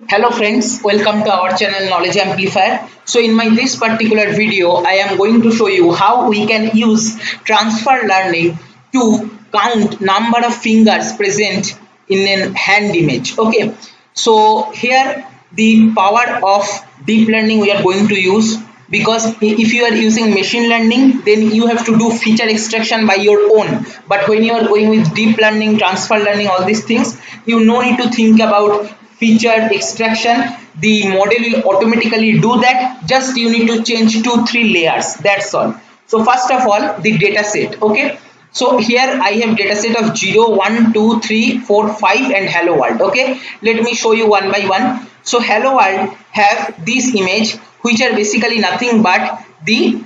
Hello friends, welcome to our channel Knowledge Amplifier. So in my this particular video, I am going to show you how we can use transfer learning to count number of fingers present in a hand image. Okay, so here the power of deep learning we are going to use, because if you are using machine learning then you have to do feature extraction by your own, but when you are going with deep learning, transfer learning, all these things, you no need to think about feature extraction. The model will automatically do that, just you need to change 2-3 layers, that's all. So first of all, the data set. Okay, so here I have data set of 0 1 2 3 4 5 and hello world. Okay, let me show you one by one. So hello world have this image, which are basically nothing but the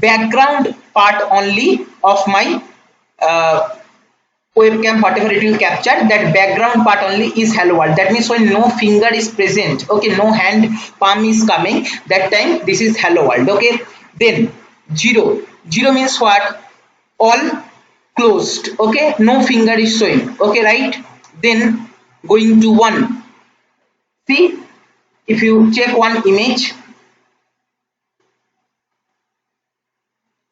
background part only of my webcam. Whatever it will capture, that background part only is hello world. That means when no finger is present, okay, no hand palm is coming, that time this is hello world. Okay, then 0 means what? All closed. Okay, no finger is showing. Okay, right? Then going to 1, see, if you check one image,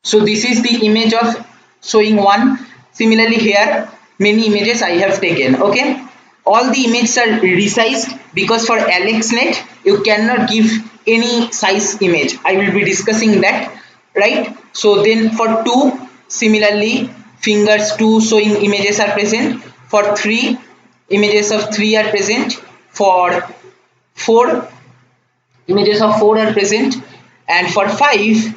so this is the image of showing 1. Similarly here many images I have taken. Okay, all the images are resized, because for AlexNet you cannot give any size image. I will be discussing that, right? So then for 2, similarly fingers 2 showing images are present. For 3, images of 3 are present. For 4, images of 4 are present. And for 5,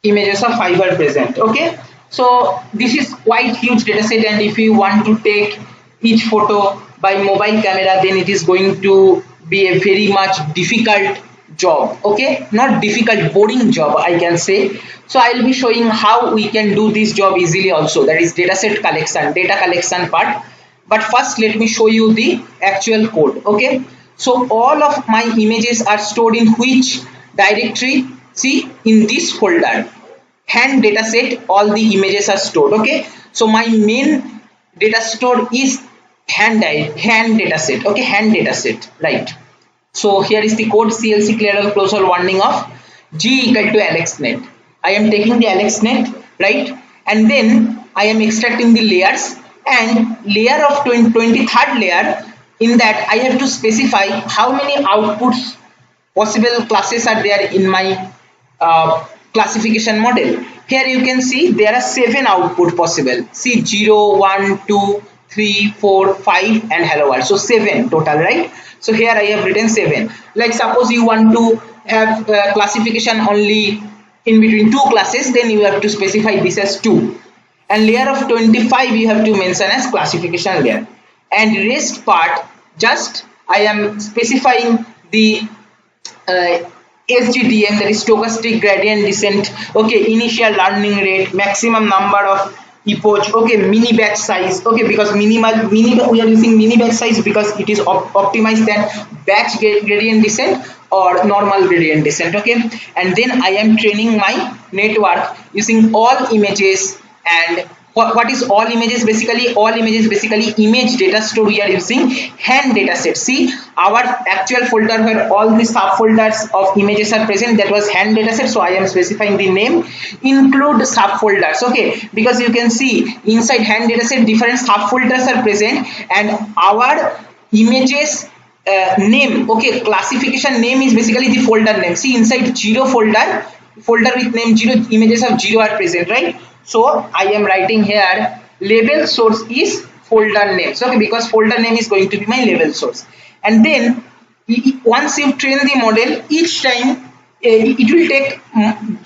images of 5 are present. Okay, so this is quite huge data set, and if you want to take each photo by mobile camera, then it is going to be a very much difficult job. Okay, not difficult, boring job I can say. So I will be showing how we can do this job easily also, that is data set collection, data collection part. But first let me show you the actual code. Okay, so all of my images are stored in which directory? See, in this folder, hand data set, all the images are stored. Okay, so my main data store is hand data set. Okay, hand data set, right? So here is the code: CLC clear close all warning of G equal to AlexNet. I am taking the AlexNet, right? And then I am extracting the layers, and layer of 23rd layer, in that I have to specify how many outputs possible classes are there in my classification model. Here you can see there are 7 output possible. See, 0 1 2 3 4 5 and hello world, so 7 total, right? So here I have written 7. Like suppose you want to have classification only in between 2 classes, then you have to specify this as 2, and layer of 25 you have to mention as classification layer, and rest part just I am specifying the SGDM, that is stochastic gradient descent. Okay, initial learning rate, maximum number of epoch. Okay, mini batch size. Okay, because mini we are using mini batch size because it is optimized than batch gradient descent or normal gradient descent. Okay, and then I am training my network using all images. And what is all images? Basically all images, basically image data store we are using hand data set. See, our actual folder where all the subfolders of images are present, that was hand data set. So I am specifying the name include subfolders. Okay, because you can see inside hand data set different subfolders are present, and our images name, okay, classification name is basically the folder name. See, inside 0 folder with name 0, images of 0 are present, right? So I am writing here label source is folder name. So okay, because folder name is going to be my label source. And then once you train the model, each time it will take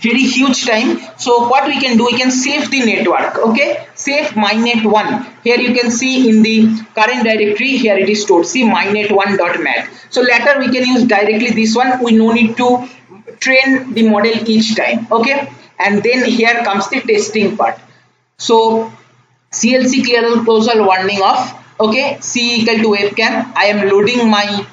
very huge time. So what we can do, we can save the network. Okay, save mynet1. Here you can see in the current directory, here it is stored. See, mynet1.mat. So later we can use directly this one. We no need to train the model each time. Okay, and then here comes the testing part. So CLC clear closure warning off. Okay, C equal to webcam. I am loading my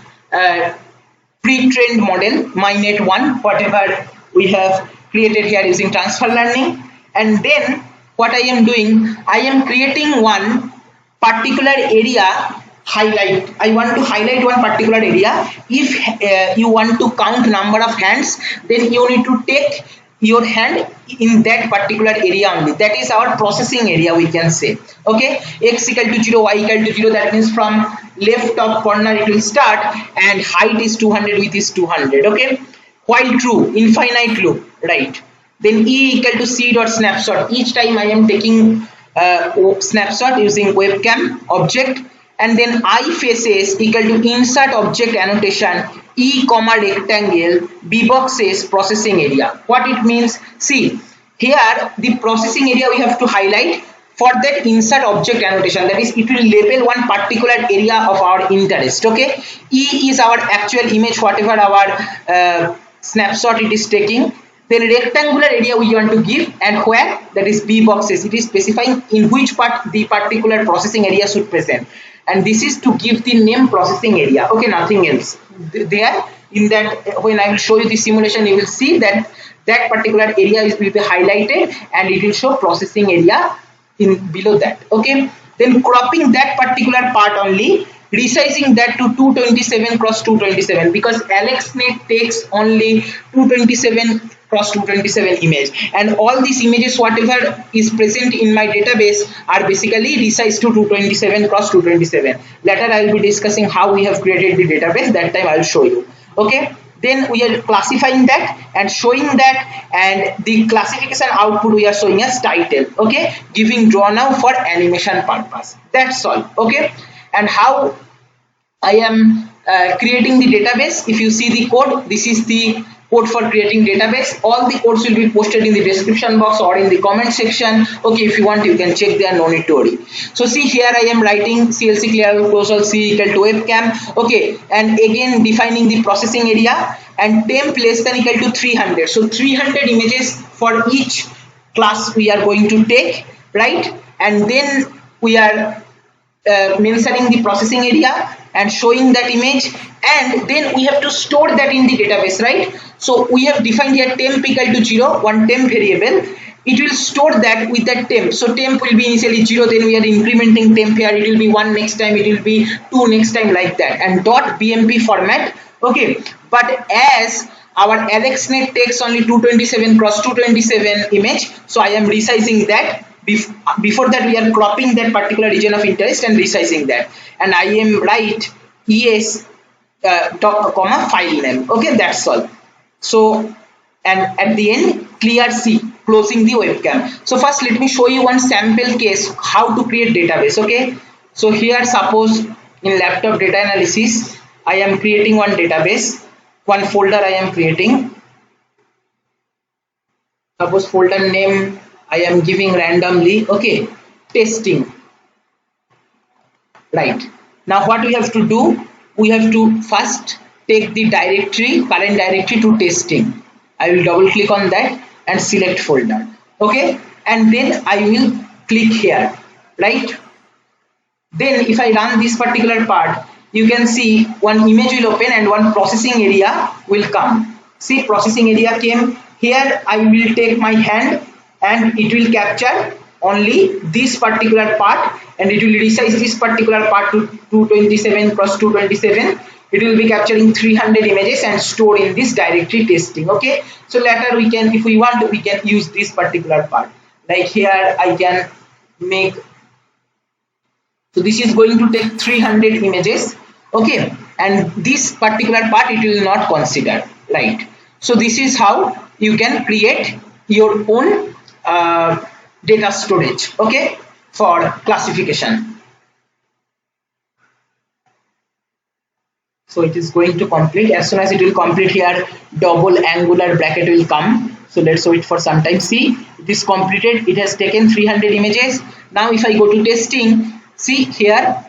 pre-trained model mynet1, whatever we have created here using transfer learning. And then what I am doing, I am creating one particular area highlight, I want to highlight one particular area. If you want to count number of hands, then you need to take your hand in that particular area only. That is our processing area, we can say. Okay, x equal to 0, y equal to 0, that means from left top corner it will start, and height is 200, width is 200. Okay, while true, infinite loop, right? Then e equal to c dot snapshot. Each time I am taking snapshot using webcam object, and then I faces equal to insert object annotation e comma rectangle b boxes processing area. What it means? See here, the processing area we have to highlight. For that, insert object annotation, that is, it will label one particular area of our interest. Okay, e is our actual image, whatever our snapshot it is taking. Then rectangular area we want to give, and where, that is b boxes, it is specifying in which part the particular processing area should present, and this is to give the name processing area. Okay, nothing else. There in that, when I will show you the simulation, you will see that that particular area will be highlighted and it will show processing area in below that. Okay, then cropping that particular part only, resizing that to 227 cross 227, because AlexNet takes only 227 cross 227 image, and all these images whatever is present in my database are basically resized to 227 cross 227. Later I will be discussing how we have created the database, that time I will show you. Okay, then we are classifying that and showing that, and the classification output we are showing as title. Okay, giving draw now for animation purpose. That's all. Okay, and how I am creating the database. If you see the code, this is the code for creating database. All the codes will be posted in the description box or in the comment section. Okay, if you want you can check there, no need to worry. So see here I am writing CLC clear closure c equal to webcam. Okay, and again defining the processing area, and temp less than equal to 300. So 300 images for each class we are going to take, right? And then we are mentioning the processing area and showing that image, and then we have to store that in the database, right? So we have defined here temp equal to 0, one temp variable. It will store that with that temp. So temp will be initially 0, then we are incrementing temp here, it will be 1, next time it will be 2, next time, like that, and dot bmp format. Okay, but as our AlexNet takes only 227 cross 227 image, so I am resizing that. Before that we are cropping that particular region of interest and resizing that, and I am write es comma file name. Okay, that's all. So, and at the end clear C, closing the webcam. So first let me show you one sample case how to create database. Okay, so here suppose in laptop data analysis I am creating one database, one folder I am creating. Suppose folder name I am giving randomly. Okay, testing. Right, now what we have to do, we have to first take the directory, current directory to testing. I will double click on that and select folder. Okay, and then I will click here, right? Then if I run this particular part, you can see one image will open and one processing area will come. See, processing area came here. I will take my hand and it will capture only this particular part, and it will resize this particular part to 227 cross 227. It will be capturing 300 images and store in this directory testing. Okay, so later we can, if we want, we can use this particular part. Like here I can make, so this is going to take 300 images. Okay, and this particular part it will not consider, right? So this is how you can create your own data storage, okay, for classification. So it is going to complete. As soon as it will complete, here double angular bracket will come. So let's wait for some time. See, it is completed. It has taken 300 images. Now if I go to testing, see here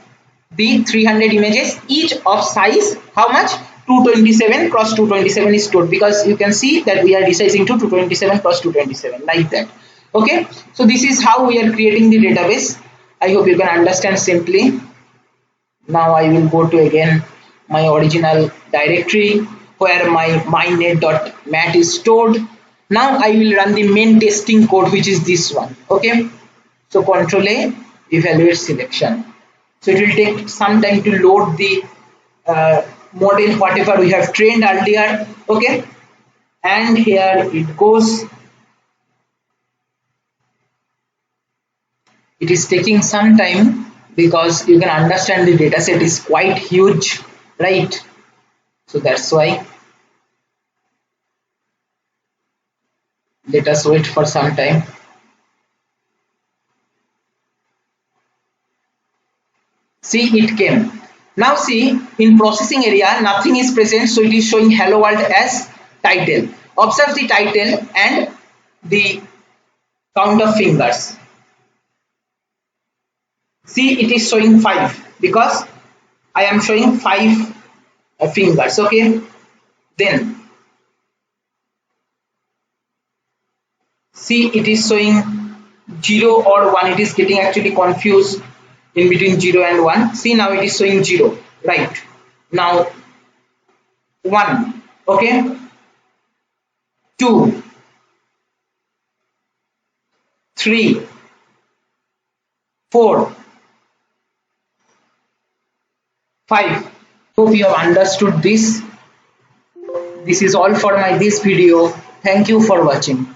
the 300 images, each of size how much, 227 cross 227 is stored, because you can see that we are resizing to 227 cross 227, like that. Okay, so this is how we are creating the database. I hope you can understand simply. Now I will go to again my original directory where my mynet.mat is stored. Now I will run the main testing code, which is this one. Okay, so Control A, evaluate selection. so it will take some time to load the model whatever we have trained earlier. Okay, and here it goes. It is taking some time because you can understand the dataset is quite huge, right? So that's why. Let us wait for some time. See, it came. Now see, in processing area nothing is present, so it is showing hello world as title. Observe the title and the count of fingers. See, it is showing 5 because I am showing 5 fingers. Okay, then see, it is showing 0 or 1. It is getting actually confused in between 0 and 1. See, now it is showing 0, right? Now 1, okay, 2, 3, 4, 5. Hope you have understood this. This is all for my this video. Thank you for watching.